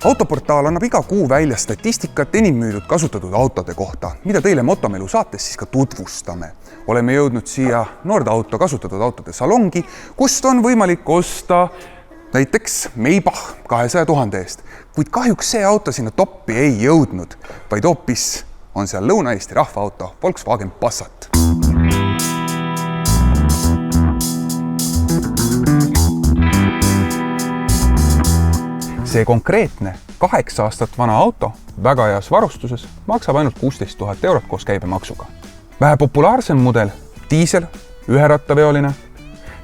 Autoportaal annab iga kuu välja statistikat enim müüdud kasutatud autode kohta, mida teile Motomelu saates siis ka tutvustame. Oleme jõudnud siia Nordauto kasutatud autode salongi, kust on võimalik osta näiteks Maybach 200 000 eest, kuid kahjuks see auto sinna toppi ei jõudnud, vaid hoopis on seal Lõuna-Eesti rahvaauto Volkswagen Passat. See konkreetne 8 aastat vana auto väga heas varustuses maksab ainult 16 000 eurot koos käibemaksuga. Vähe populaarsem mudel, diisel, üherattaveoline,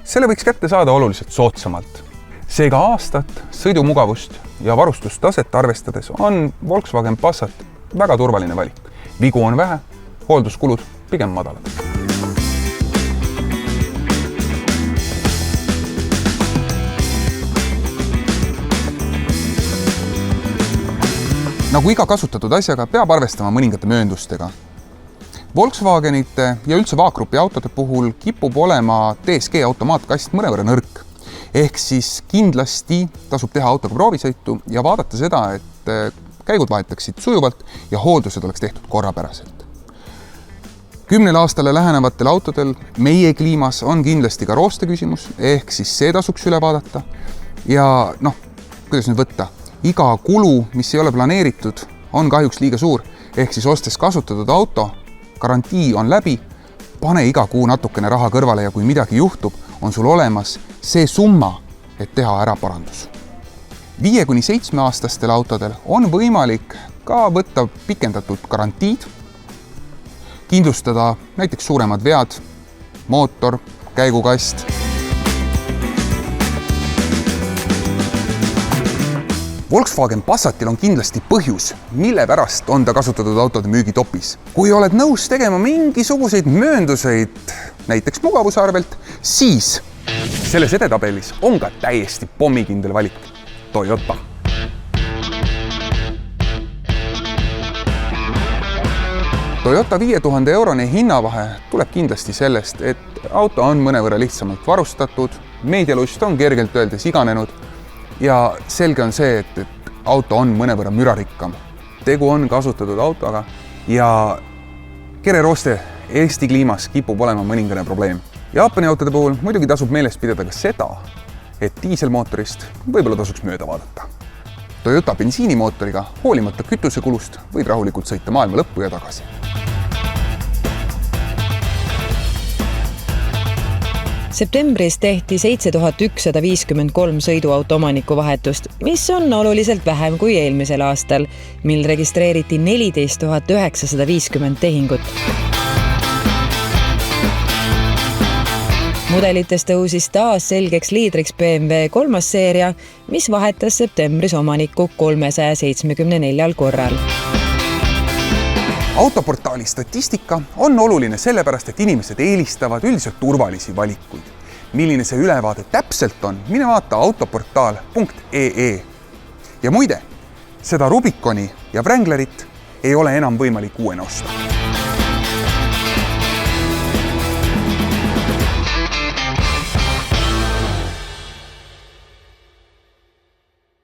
selle võiks kätte saada oluliselt soodsamalt. Seega aastat, sõidumugavust ja varustustaset arvestades on Volkswagen Passat väga turvaline valik. Vigu on vähe, hoolduskulud pigem madalad. Nagu iga kasutatud asjaga peab arvestama mõningate mööndustega. Volkswagenite ja üldse VA-grupi autode puhul kipub olema DSG automaatkast mõnevõrra nõrk. Ehk siis kindlasti tasub teha autoga proovisõitu ja vaadata seda, et käigud vahetaksid sujuvalt ja hooldused oleks tehtud korrapäraselt. 10 aastale lähenevatel autodel meie kliimas on kindlasti ka rooste küsimus, ehk siis see tasuks üle vaadata. Ja kuidas nüüd võtta? Iga kulu, mis ei ole planeeritud, on kahjuks liiga suur, ehk siis ostes kasutatud auto, garantii on läbi, pane iga kuu natukene raha kõrvale ja kui midagi juhtub, on sul olemas see summa, et teha ära parandus. 5–7 aastastel autodel on võimalik ka võtta pikendatud garantiid, kindlustada näiteks suuremad vead, mootor, käigukast. Volkswagen Passatil on kindlasti põhjus, mille pärast on ta kasutatud autode müügitopis. Kui oled nõus tegema mingisuguseid möönduseid, näiteks mugavuse arvelt, siis selles edetabelis on ka täiesti pommikindel valik Toyota. Toyota 5000 eurone hinnavahe tuleb kindlasti sellest, et auto on mõnevõrra lihtsamalt varustatud, meedialust on kergelt öeldes iganenud, ja selge on see, et auto on mõnevõrra mürarikkam. Tegu on kasutatud autoga ja kererooste Eesti kliimas kipub olema mõningane probleem. Jaapani autode puhul muidugi tasub meeles pidada ka seda, et diiselmootorist võib-olla tasuks mööda vaadata. Toyota bensiinimootoriga hoolimata kütusekulust võid rahulikult sõita maailma lõppu ja tagasi. Septembris tehti 7153 sõiduauto omaniku vahetust, mis on oluliselt vähem kui eelmisel aastal, mil registreeriti 14 950 tehingut. Mudelites tõusis taas selgeks liidriks BMW 3. seeria, mis vahetas septembris omanikku 374 korral. Autoportaali statistika on oluline sellepärast, et inimesed eelistavad üldiselt turvalisi valikuid. Milline see ülevaade täpselt on, mine vaata autoportaal.ee. Ja muide, seda Rubiconi ja Wranglerit ei ole enam võimalik uuena osta.